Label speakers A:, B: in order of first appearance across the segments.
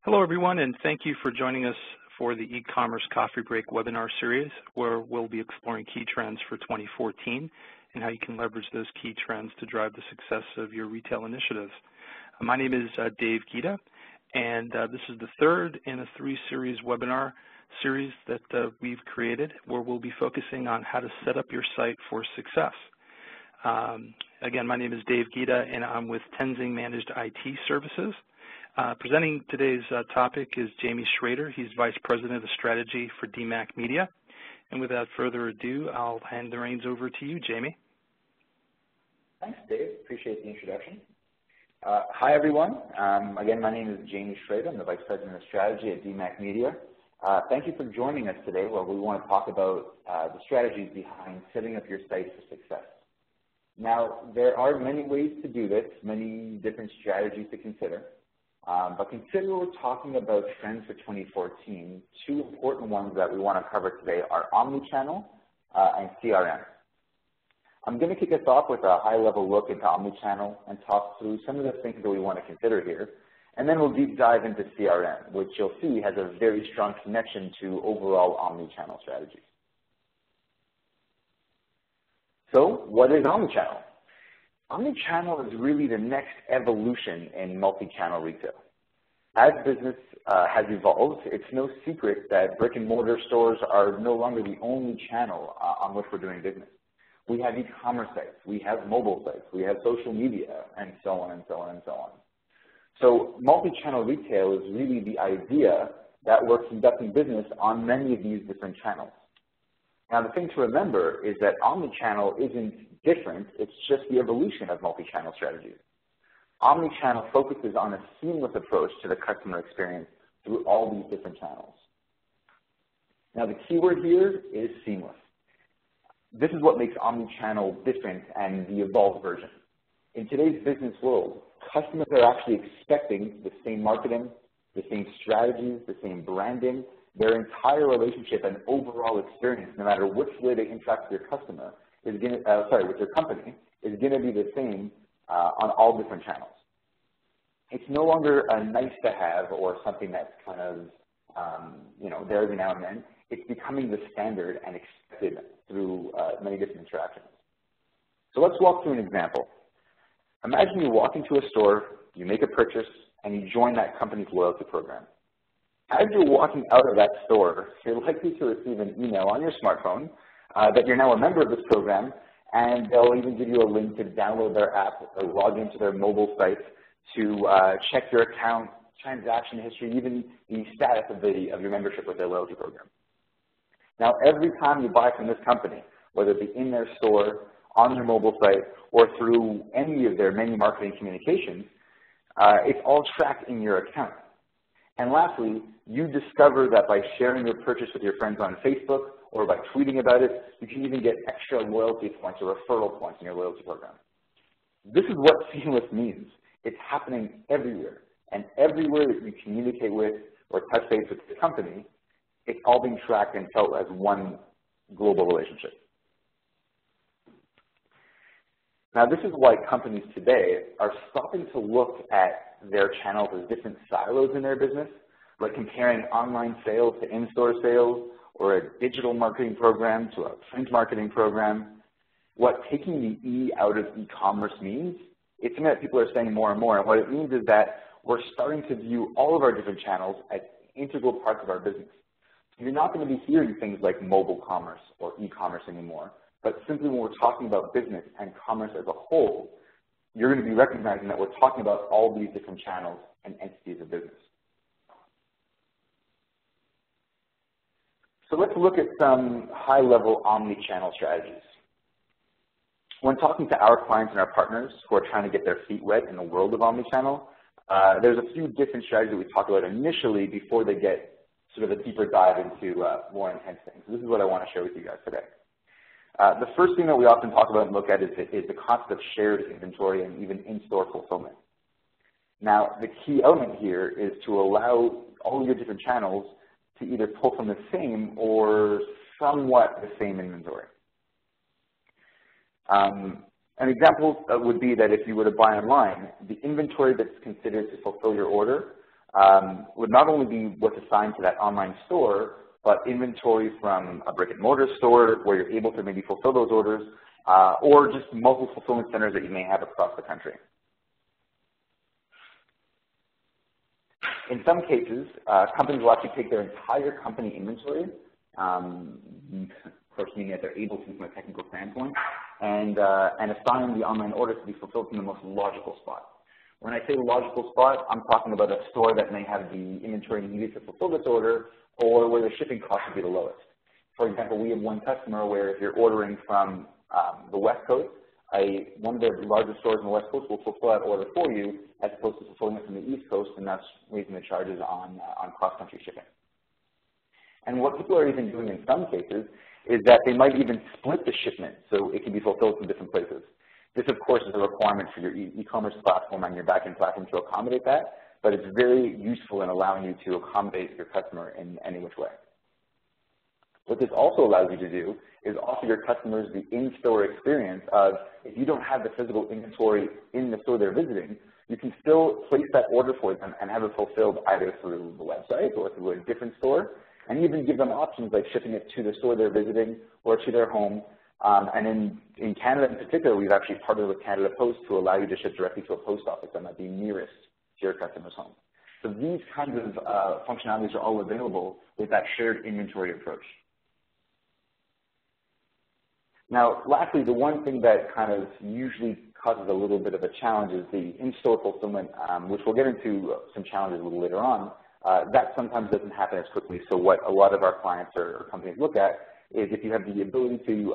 A: Hello, everyone, and thank you for joining us for the e-commerce coffee break webinar series, where we'll be exploring key trends for 2014 and how you can leverage those key trends to drive the success of your retail initiatives. My name is Dave Gita, and this is the third in a three-series webinar series that we've created, where we'll be focusing on how to set up your site for success. Again, my name is Dave Gita, and I'm with Tenzing Managed IT Services. Presenting today's topic is Jamie Schrader. He's Vice President of Strategy for Demac Media. And without further ado, I'll hand the reins over to you, Jamie.
B: Thanks, Dave. Appreciate the introduction. Hi, everyone. Again, my name is Jamie Schrader. I'm the Vice President of Strategy at Demac Media. Thank you for joining us today, where we want to talk about the strategies behind setting up your site for success. Now, there are many ways to do this, many different strategies to consider. But consider we're talking about trends for 2014. Two important ones that we want to cover today are Omnichannel and CRM. I'm going to kick us off with a high-level look into Omnichannel and talk through some of the things that we want to consider here. And then we'll deep dive into CRM, which you'll see has a very strong connection to overall Omnichannel strategies. So what is Omnichannel? Omnichannel is really the next evolution in multi-channel retail. As business has evolved, it's no secret that brick-and-mortar stores are no longer the only channel on which we're doing business. We have e-commerce sites, we have mobile sites, we have social media, and so on and so on and so on. So multi-channel retail is really the idea that we're conducting business on many of these different channels. Now, the thing to remember is that Omnichannel isn't different, it's just the evolution of multi-channel strategies. Omnichannel focuses on a seamless approach to the customer experience through all these different channels. Now, the keyword here is seamless. This is what makes Omnichannel different and the evolved version. In today's business world, customers are actually expecting the same marketing, the same strategies, the same branding. Their entire relationship and overall experience, no matter which way they interact with your customer, is going to, with your company, is going to be the same on all different channels. It's no longer a nice to have or something that's kind of, there every now and then. It's becoming the standard and expected through many different interactions. So let's walk through an example. Imagine you walk into a store, you make a purchase, and you join that company's loyalty program. As you're walking out of that store, you're likely to receive an email on your smartphone that you're now a member of this program, and they'll even give you a link to download their app or log into their mobile site to check your account, transaction history, even the status of your membership with their loyalty program. Now, every time you buy from this company, whether it be in their store, on their mobile site, or through any of their many marketing communications, it's all tracked in your account. And lastly, you discover that by sharing your purchase with your friends on Facebook or by tweeting about it, you can even get extra loyalty points or referral points in your loyalty program. This is what seamless means. It's happening everywhere. And everywhere that you communicate with or touch base with the company, it's all being tracked and felt as one global relationship. Now, this is why companies today are stopping to look at their channels as different silos in their business, like comparing online sales to in-store sales or a digital marketing program to a print marketing program. What taking the E out of e-commerce means, it's something that people are saying more and more, and what it means is that we're starting to view all of our different channels as integral parts of our business. You're not going to be hearing things like mobile commerce or e-commerce anymore, but simply when we're talking about business and commerce as a whole, you're going to be recognizing that we're talking about all these different channels and entities of business. So let's look at some high-level omni-channel strategies. When talking to our clients and our partners who are trying to get their feet wet in the world of omni-channel, there's a few different strategies that we talk about initially before they get sort of a deeper dive into more intense things. This is what I want to share with you guys today. The first thing that we often talk about and look at is the concept of shared inventory and even in-store fulfillment. Now, the key element here is to allow all your different channels to either pull from the same or somewhat the same inventory. An example would be that if you were to buy online, the inventory that's considered to fulfill your order would not only be what's assigned to that online store, but inventory from a brick-and-mortar store where you're able to maybe fulfill those orders, or just multiple fulfillment centers that you may have across the country. In some cases, companies will actually take their entire company inventory, of course meaning that they're able to from a technical standpoint, and assign the online order to be fulfilled from the most logical spot. When I say logical spot, I'm talking about a store that may have the inventory needed to fulfill this order, or where the shipping cost would be the lowest. For example, we have one customer where if you're ordering from the West Coast, one of the largest stores on the West Coast will fulfill that order for you as opposed to fulfilling it from the East Coast, and that's raising the charges on cross-country shipping. And what people are even doing in some cases is that they might even split the shipment so it can be fulfilled from different places. This, of course, is a requirement for your e-commerce platform and your back-end platform to accommodate that, but it's very useful in allowing you to accommodate your customer in any which way. What this also allows you to do is offer your customers the in-store experience of, if you don't have the physical inventory in the store they're visiting, you can still place that order for them and have it fulfilled either through the website or through a different store, and even give them options like shipping it to the store they're visiting or to their home. And in Canada in particular, we've actually partnered with Canada Post to allow you to ship directly to a post office that might be nearest to your customer's home. So these kinds of functionalities are all available with that shared inventory approach. Now, lastly, the one thing that kind of usually causes a little bit of a challenge is the in-store fulfillment, which we'll get into some challenges a little later on. That sometimes doesn't happen as quickly. So what a lot of our clients or companies look at is if you have the ability to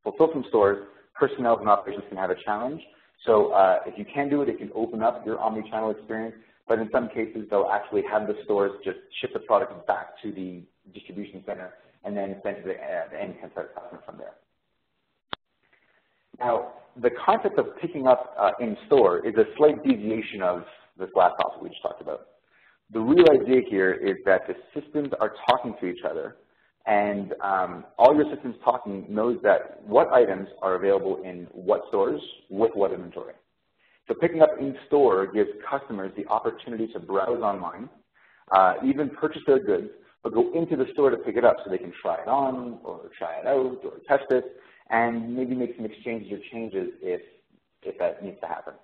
B: fulfill from stores, personnel and operations can have a challenge. So if you can do it, it can open up your omni-channel experience. But in some cases, they'll actually have the stores just ship the product back to the distribution center and then send to the end customer from there. Now, the concept of picking up in-store is a slight deviation of this last topic we just talked about. The real idea here is that the systems are talking to each other, and all your systems talking knows that what items are available in what stores with what inventory. So picking up in-store gives customers the opportunity to browse online, even purchase their goods, but go into the store to pick it up so they can try it on or try it out or test it, and maybe make some exchanges or changes if that needs to happen.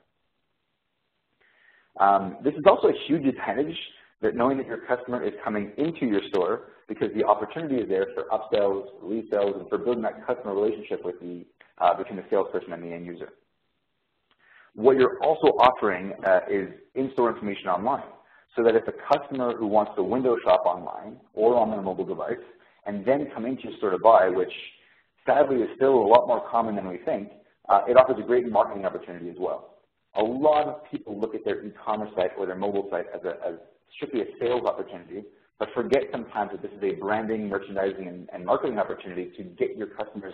B: This is also a huge advantage, that knowing that your customer is coming into your store, because the opportunity is there for upsells, resells, and for building that customer relationship with between the salesperson and the end user. What you're also offering is in-store information online, so that if a customer who wants to window shop online or on their mobile device and then come into your store to buy, which sadly is still a lot more common than we think, it offers a great marketing opportunity as well. A lot of people look at their e-commerce site or their mobile site as strictly a sales opportunity, but forget sometimes that this is a branding, merchandising, and marketing opportunity to get your customers'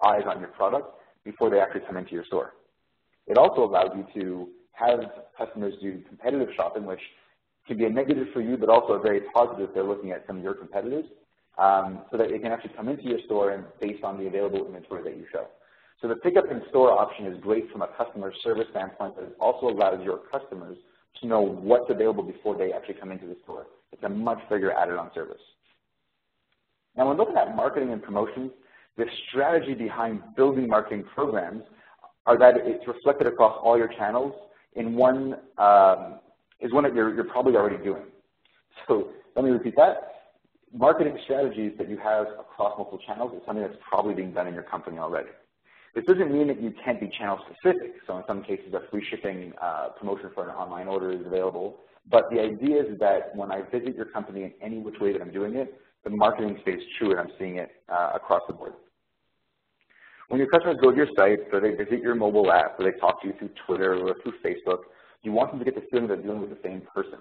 B: eyes on your product before they actually come into your store. It also allows you to have customers do competitive shopping, which can be a negative for you, but also a very positive if they're looking at some of your competitors, so that they can actually come into your store and based on the available inventory that you show. So the pickup in store option is great from a customer service standpoint, but it also allows your customers to know what's available before they actually come into the store. It's a much bigger added-on service. Now, when looking at marketing and promotions, the strategy behind building marketing programs are that it's reflected across all your channels in one that you're probably already doing. So let me repeat that. Marketing strategies that you have across multiple channels is something that's probably being done in your company already. This doesn't mean that you can't be channel specific. So in some cases, a free shipping promotion for an online order is available. But the idea is that when I visit your company in any which way that I'm doing it, the marketing stays true and I'm seeing it across the board. When your customers go to your site, or they visit your mobile app, or they talk to you through Twitter or through Facebook, you want them to get the feeling they're dealing with the same person.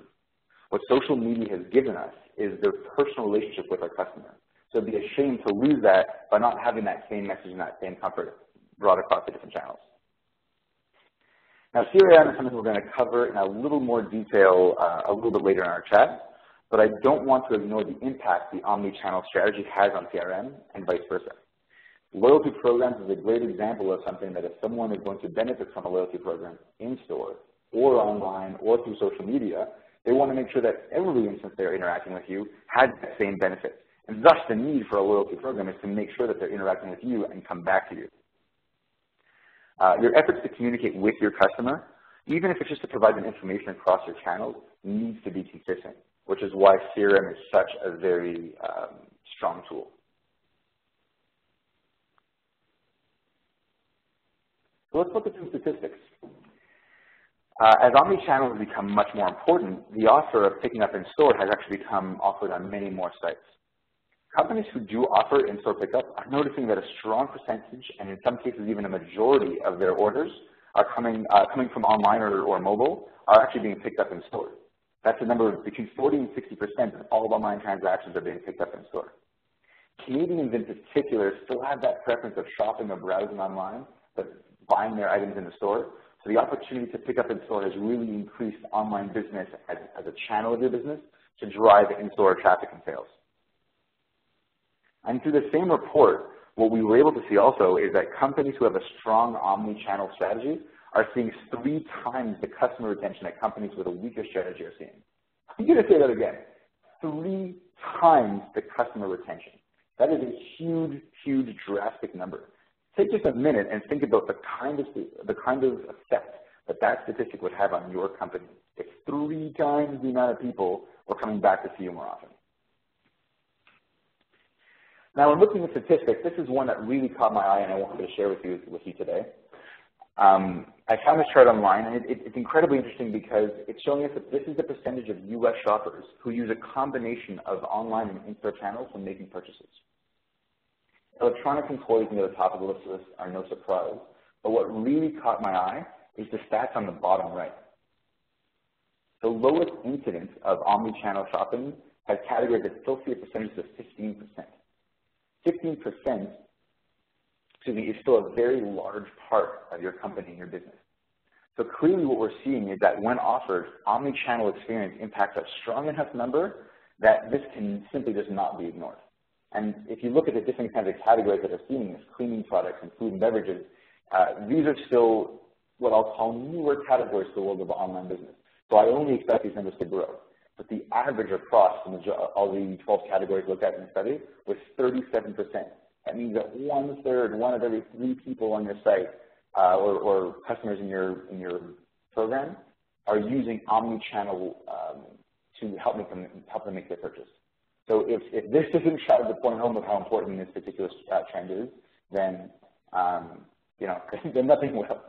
B: What social media has given us is their personal relationship with our customer. So it'd be a shame to lose that by not having that same message and that same comfort brought across the different channels. Now, CRM is something we're going to cover in a little more detail a little bit later in our chat, but I don't want to ignore the impact the omni-channel strategy has on CRM and vice versa. Loyalty programs is a great example of something that if someone is going to benefit from a loyalty program in store or online or through social media, They want to make sure that every instance they're interacting with you has that same benefit. And thus the need for a loyalty program is to make sure that they're interacting with you and come back to you. Your efforts to communicate with your customer, even if it's just to provide them information across your channels, needs to be consistent, which is why CRM is such a very strong tool. So let's look at some statistics. As omnichannel has become much more important, the offer of picking up in store has actually become offered on many more sites. Companies who do offer in-store pickup are noticing that a strong percentage, and in some cases even a majority of their orders are coming from online or mobile, are actually being picked up in store. That's a number of between 40 and 60% of all online transactions are being picked up in store. Canadians in particular still have that preference of shopping or browsing online, but buying their items in the store. So the opportunity to pick up in store has really increased online business as a channel of your business to drive in-store traffic and sales. And through the same report, what we were able to see also is that companies who have a strong omni-channel strategy are seeing 3 times the customer retention that companies with a weaker strategy are seeing. I'm going to say that again. 3 times the customer retention. That is a huge, huge, drastic number. Take just a minute and think about the kind of effect that that statistic would have on your company. If 3 times the amount of people were coming back to see you more often. Now, when looking at statistics, this is one that really caught my eye and I wanted to share with you today. I found this chart online, and it's incredibly interesting because it's showing us that this is the percentage of U.S. shoppers who use a combination of online and in-store channels when making purchases. Electronics and toys near the top of the list are no surprise, but what really caught my eye is the stats on the bottom right. The lowest incidence of omni-channel shopping has categories that still see a percentage of 15%. 15%, is still a very large part of your company and your business. So clearly what we're seeing is that when offered, omni-channel experience impacts a strong enough number that this can simply just not be ignored. And if you look at the different kinds of categories that are seeing this, cleaning products and food and beverages, these are still what I'll call newer categories to the world of online business. So I only expect these numbers to grow. But the average across all the 12 categories looked at in the study was 37%. That means that 1/3, 1 of every 3 people on your site or customers in your program are using omni-channel to help them make their purchase. So if this doesn't try to point home of how important this particular trend is, then then nothing will.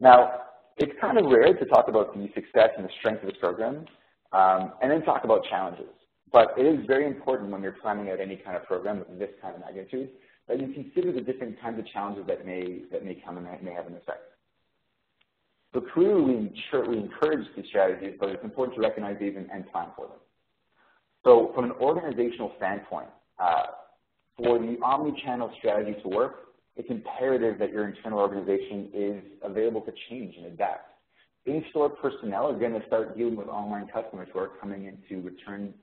B: Now, it's kind of rare to talk about the success and the strength of this program and then talk about challenges. But it is very important when you're planning out any kind of program with this kind of magnitude that you consider the different kinds of challenges that may come and may have an effect. So clearly we encourage these strategies, but it's important to recognize these and plan for them. So from an organizational standpoint, for the omni-channel strategy to work, it's imperative that your internal organization is available to change and adapt. In-store personnel are going to start dealing with online customers who are coming in to return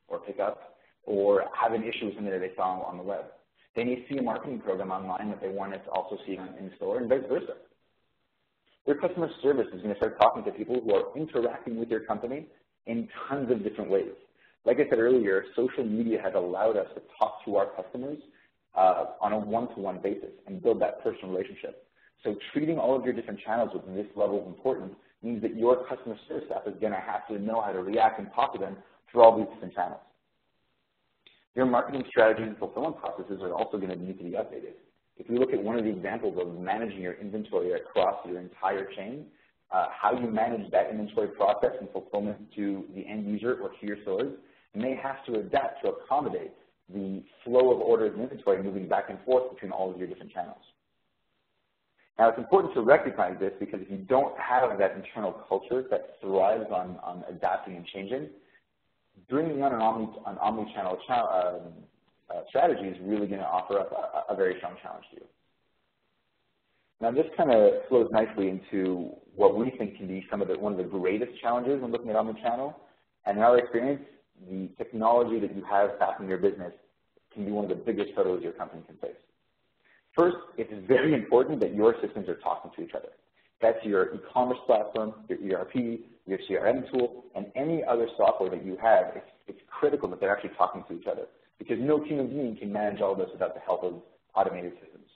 B: or pick up or have an issue with something that they saw on the web. They may see a marketing program online that they want to also see in store and vice versa. Their customer service is going to start talking to people who are interacting with your company in tons of different ways. Like I said earlier, social media has allowed us to talk to our customers on a one-to-one basis and build that personal relationship. So treating all of your different channels with this level of importance means that your customer service staff is going to have to know how to react and talk to them through all these different channels. Your marketing strategies and fulfillment processes are also going to need to be updated. If you look at one of the examples of managing your inventory across your entire chain, how you manage that inventory process and fulfillment to the end user or to your stores may have to adapt to accommodate the flow of orders and inventory moving back and forth between all of your different channels. Now, it's important to recognize this because if you don't have that internal culture that thrives on adapting and changing, bringing on an omni-channel strategy is really going to offer up a very strong challenge to you. Now, this kind of flows nicely into what we think can be one of the greatest challenges when looking at omni-channel. And in our experience, the technology that you have back in your business can be one of the biggest hurdles your company can face. First, it's very important that your systems are talking to each other. That's your e-commerce platform, your ERP, your CRM tool, and any other software that you have, it's critical that they're actually talking to each other, because no human being can manage all this without the help of automated systems.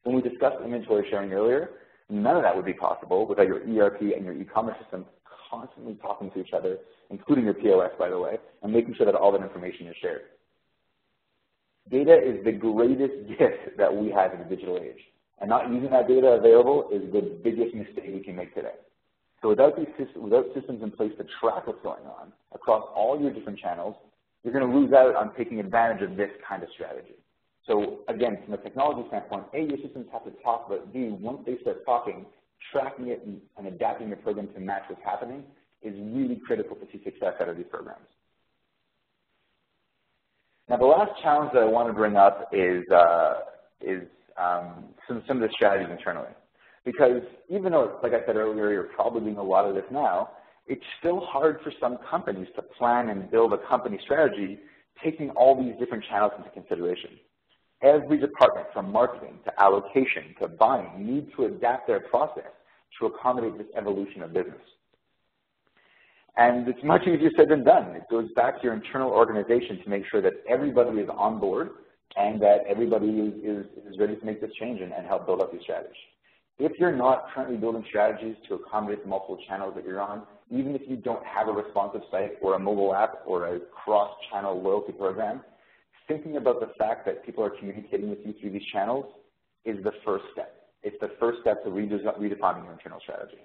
B: When we discussed inventory sharing earlier, none of that would be possible without your ERP and your e-commerce system constantly talking to each other, including your POS, by the way, and making sure that all that information is shared. Data is the greatest gift that we have in the digital age, and not using that data available is the biggest mistake we can make today. So without systems in place to track what's going on across all your different channels, you're going to lose out on taking advantage of this kind of strategy. So again, from a technology standpoint, A, your systems have to talk, but B, once they start talking, tracking it and adapting your program to match what's happening is really critical to see success out of these programs. Now, the last challenge that I want to bring up is some of the strategies internally. Because even though, like I said earlier, you're probably doing a lot of this now, it's still hard for some companies to plan and build a company strategy taking all these different channels into consideration. Every department, from marketing to allocation to buying, needs to adapt their process to accommodate this evolution of business. And it's much easier said than done. It goes back to your internal organization to make sure that everybody is on board and that everybody is ready to make this change and help build up these strategies. If you're not currently building strategies to accommodate the multiple channels that you're on, even if you don't have a responsive site or a mobile app or a cross-channel loyalty program, thinking about the fact that people are communicating with you through these channels is the first step. It's the first step to redefining your internal strategy.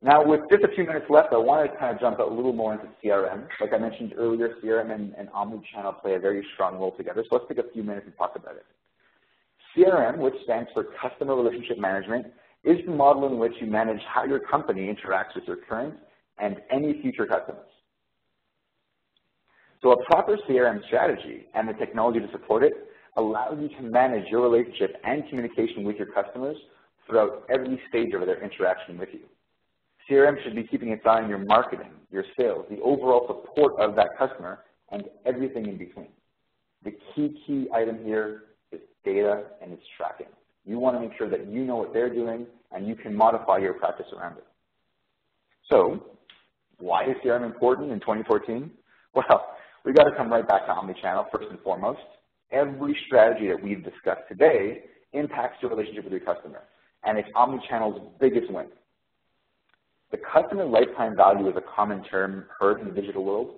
B: Now, with just a few minutes left, I want to kind of jump a little more into CRM. Like I mentioned earlier, CRM and Omnichannel play a very strong role together, so let's take a few minutes and talk about it. CRM, which stands for Customer Relationship Management, is the model in which you manage how your company interacts with your current and any future customers. So a proper CRM strategy and the technology to support it allows you to manage your relationship and communication with your customers throughout every stage of their interaction with you. CRM should be keeping its eye on your marketing, your sales, the overall support of that customer, and everything in between. The key item here is data and its tracking. You want to make sure that you know what they're doing and you can modify your practice around it. So, why is CRM important in 2014? Well, we've got to come right back to Omnichannel first and foremost. Every strategy that we've discussed today impacts your relationship with your customer, and it's Omnichannel's biggest win. The customer lifetime value is a common term heard in the digital world,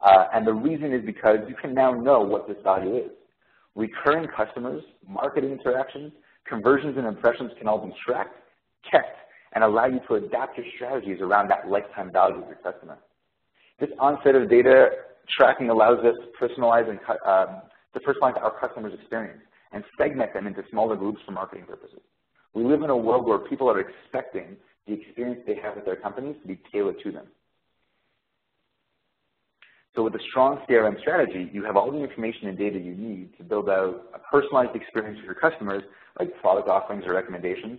B: and the reason is because you can now know what this value is. Recurring customers, marketing interactions, conversions and impressions can all be tracked, kept, and allow you to adapt your strategies around that lifetime value of your customer. This onset of data tracking allows us to personalize our customers' experience and segment them into smaller groups for marketing purposes. We live in a world where people are expecting the experience they have with their companies to be tailored to them. So with a strong CRM strategy, you have all the information and data you need to build out a personalized experience for your customers, like product offerings or recommendations,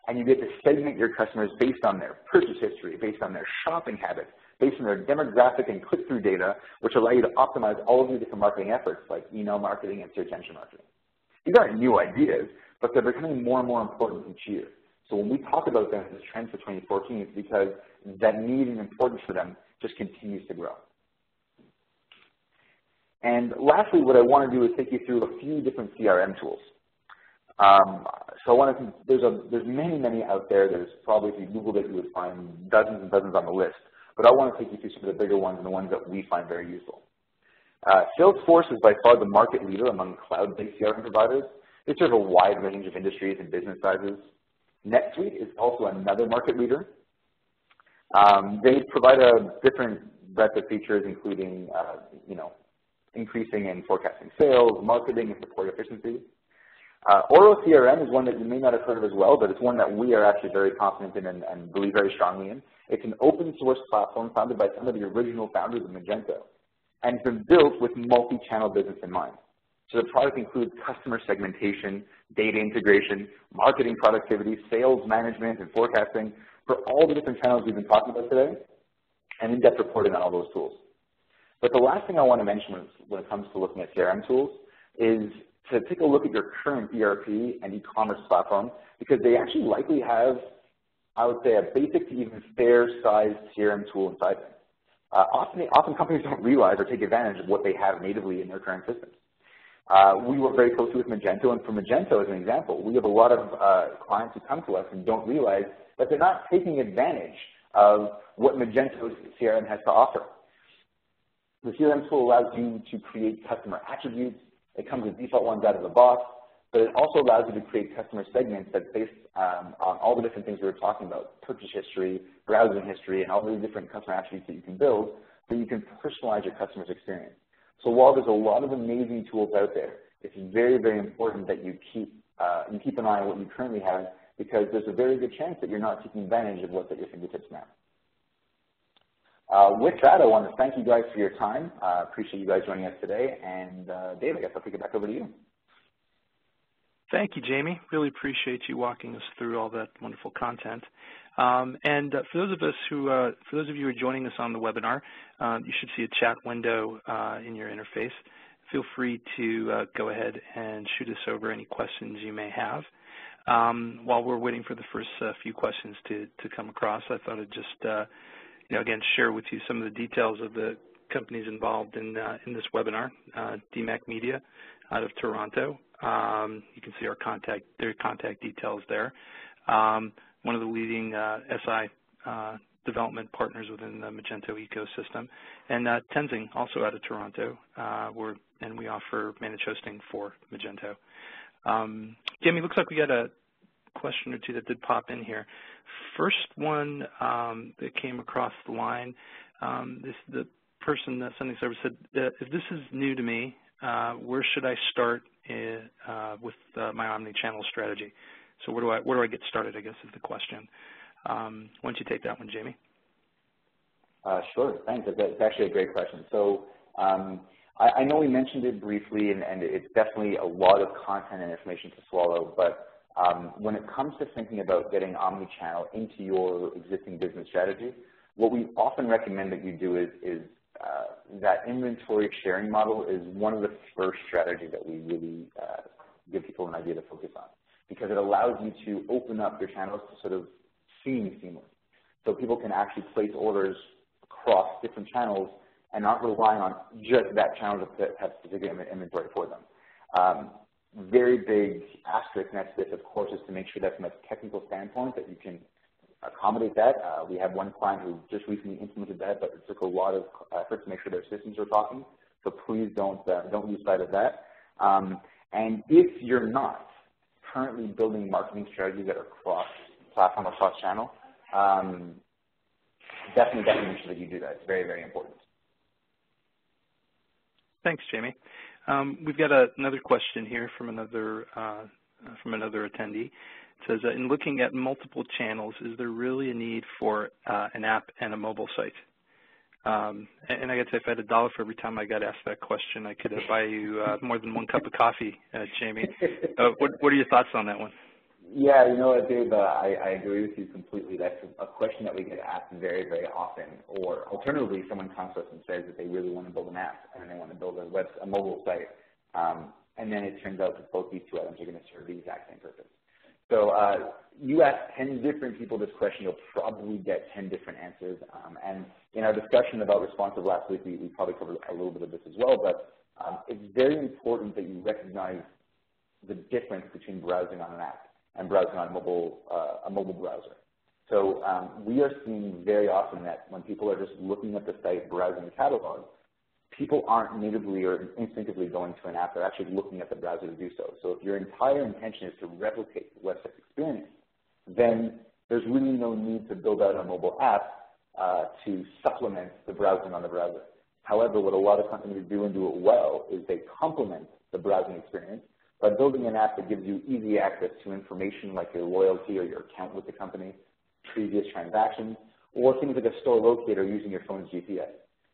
B: and you get to segment your customers based on their purchase history, based on their shopping habits, based on their demographic and click-through data, which allow you to optimize all of your different marketing efforts, like email marketing and search engine marketing. These aren't new ideas, but they're becoming more and more important each year. So when we talk about them as trends for 2014, it's because that need and importance for them just continues to grow. And lastly, what I want to do is take you through a few different CRM tools. So I want to, there's many out there. There's probably, if you Googled it, you would find dozens and dozens on the list. But I want to take you through some of the bigger ones and the ones that we find very useful. Salesforce is by far the market leader among cloud-based CRM providers. They serve a wide range of industries and business sizes. NetSuite is also another market leader. They provide a different breadth of features, including, increasing and forecasting sales, marketing, and support efficiency. Oro CRM is one that you may not have heard of as well, but it's one that we are actually very confident in and believe very strongly in. It's an open source platform founded by some of the original founders of Magento, and it's been built with multi-channel business in mind. So the product includes customer segmentation, data integration, marketing productivity, sales management, and forecasting for all the different channels we've been talking about today, and in-depth reporting on all those tools. But the last thing I want to mention when it comes to looking at CRM tools is to take a look at your current ERP and e-commerce platform, because they actually likely have I would say, a basic to even fair-sized CRM tool inside them. Often companies don't realize or take advantage of what they have natively in their current systems. We work very closely with Magento, and for Magento, as an example, we have a lot of clients who come to us and don't realize that they're not taking advantage of what Magento's CRM has to offer. The CRM tool allows you to create customer attributes. It comes with default ones out of the box, but it also allows you to create customer segments that's based on all the different things we were talking about, purchase history, browsing history, and all the different customer attributes that you can build, so you can personalize your customer's experience. So while there's a lot of amazing tools out there, it's very, very important that you keep an eye on what you currently have, because there's a very good chance that you're not taking advantage of what's at your fingertips now. With that, I want to thank you guys for your time. Appreciate you guys joining us today. And Dave, I guess I'll kick it back over to you.
A: Thank you, Jamie. Really appreciate you walking us through all that wonderful content. For those of you who are joining us on the webinar, you should see a chat window in your interface. Feel free to go ahead and shoot us over any questions you may have. While we're waiting for the first few questions to come across, I thought I'd just again share with you some of the details of the companies involved in this webinar. Demac Media out of Toronto. You can see their contact details there. One of the leading SI development partners within the Magento ecosystem. And Tenzing, also out of Toronto, and we offer managed hosting for Magento. Jamie, looks like we got a question or two that did pop in here. First one that came across the line, the person that sending service said, if this is new to me, where should I start with my omnichannel strategy? So where do I get started, I guess, is the question. Why don't you take that one, Jamie?
B: Sure, thanks. It's actually a great question. So I know we mentioned it briefly, and it's definitely a lot of content and information to swallow, but when it comes to thinking about getting omnichannel into your existing business strategy, what we often recommend that you do is that inventory sharing model is one of the first strategies that we really give people an idea to focus on, because it allows you to open up your channels to sort of seamless. So people can actually place orders across different channels and not relying on just that channel to have specific inventory for them. Very big asterisk next to this, of course, is to make sure that from a technical standpoint that you can accommodate that. We have one client who just recently implemented that, but it took a lot of effort to make sure their systems are talking. So please don't lose sight of that. And if you're not currently building marketing strategies that are cross-platform or cross-channel, definitely make sure that you do that. It's very, very important.
A: Thanks, Jamie. We've got another question here from another attendee. It says, in looking at multiple channels, is there really a need for an app and a mobile site? And I guess if I had $1 for every time I got asked that question, I could buy you more than one cup of coffee, Jamie. What are your thoughts on that one?
B: Yeah, you know what, Dave, I agree with you completely. That's a question that we get asked very, very often. Or alternatively, someone comes to us and says that they really want to build an app and they want to build a mobile site. And then it turns out that both these two items are going to serve the exact same purpose. So you ask 10 different people this question, you'll probably get 10 different answers. And in our discussion about responsive last week, we probably covered a little bit of this as well. But it's very important that you recognize the difference between browsing on an app and browsing on a mobile browser. So we are seeing very often that when people are just looking at the site, browsing the catalog, people aren't natively or instinctively going to an app. They're actually looking at the browser to do so. So if your entire intention is to replicate the website experience, then there's really no need to build out a mobile app to supplement the browsing on the browser. However, what a lot of companies do and do it well is they complement the browsing experience by building an app that gives you easy access to information like your loyalty or your account with the company, previous transactions, or things like a store locator using your phone's GPS.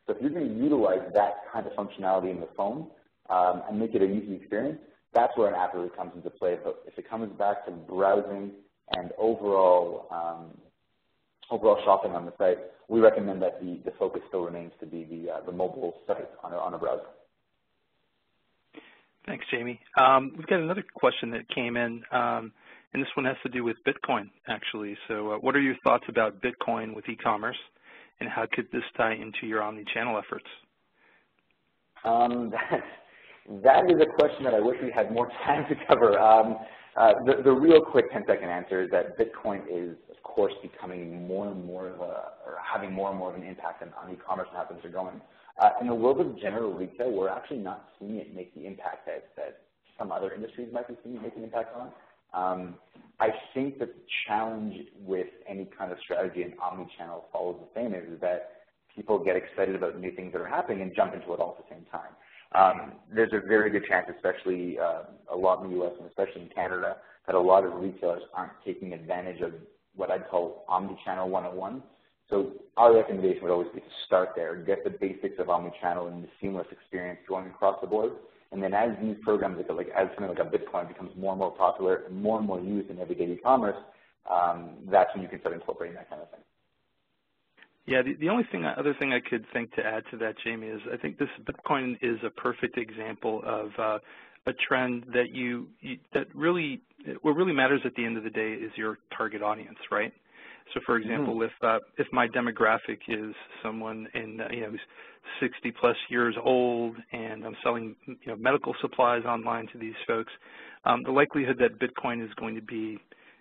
B: So if you're going to utilize that kind of functionality in the phone and make it an easy experience, that's where an app really comes into play. But if it comes back to browsing and overall shopping on the site, we recommend that the focus still remains to be the mobile site on a browser.
A: Thanks, Jamie. We've got another question that came in. and this one has to do with Bitcoin, actually. So what are your thoughts about Bitcoin with e-commerce, and how could this tie into your omni-channel efforts?
B: That is a question that I wish we had more time to cover. The real quick 10-second answer is that Bitcoin is, of course, becoming more and more of or having more and more of an impact on e-commerce and how things are going. In the world of general retail, we're actually not seeing it make the impact that some other industries might be seeing it make an impact on. I think that the challenge with any kind of strategy in omnichannel follows the same is that people get excited about new things that are happening and jump into it all at the same time. There's a very good chance, especially a lot in the U.S. and especially in Canada, that a lot of retailers aren't taking advantage of what I'd call Omnichannel 101. So our recommendation would always be to start there, get the basics of Omnichannel and the seamless experience going across the board. And then as these programs, as something like a Bitcoin becomes more and more popular and more used in everyday e-commerce, that's when you can start incorporating that kind of thing.
A: Yeah, the only other thing I could think to add to that, Jamie, is I think this Bitcoin is a perfect example of a trend that what really matters at the end of the day is your target audience, right? So, for example, if my demographic is someone in who's 60+ years old, and I'm selling medical supplies online to these folks, the likelihood that Bitcoin is going to be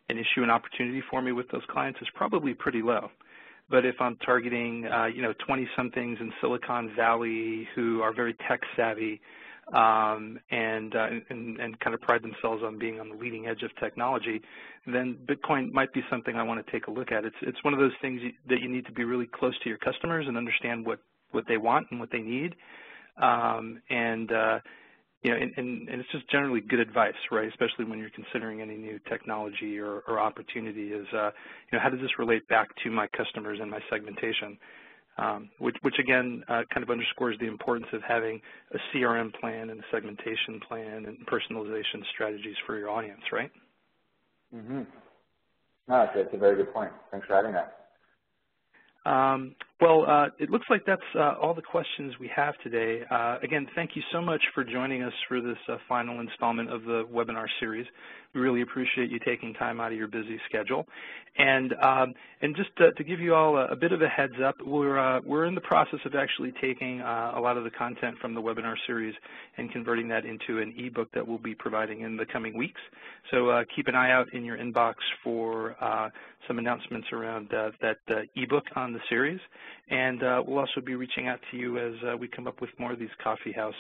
A: an issue and opportunity for me with those clients is probably pretty low. But if I'm targeting 20-somethings in Silicon Valley who are very tech savvy and kind of pride themselves on being on the leading edge of technology, then Bitcoin might be something I want to take a look at. It's one of those things that you need to be really close to your customers and understand what they want and what they need, and it's just generally good advice, right? Especially when you're considering any new technology or opportunity. Is how does this relate back to my customers and my segmentation? Which again kind of underscores the importance of having a CRM plan and a segmentation plan and personalization strategies for your audience, right?
B: Mm-hmm. No, that's a very good point. Thanks for adding that.
A: Well, it looks like that's all the questions we have today. Again, thank you so much for joining us for this final installment of the webinar series. We really appreciate you taking time out of your busy schedule. And just to give you all a bit of a heads up, we're in the process of actually taking a lot of the content from the webinar series and converting that into an ebook that we'll be providing in the coming weeks. So keep an eye out in your inbox for some announcements around that ebook on the series. And we'll also be reaching out to you as we come up with more of these Coffee House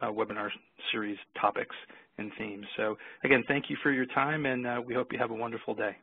A: webinar series topics and themes. So again, thank you for your time, and we hope you have a wonderful day.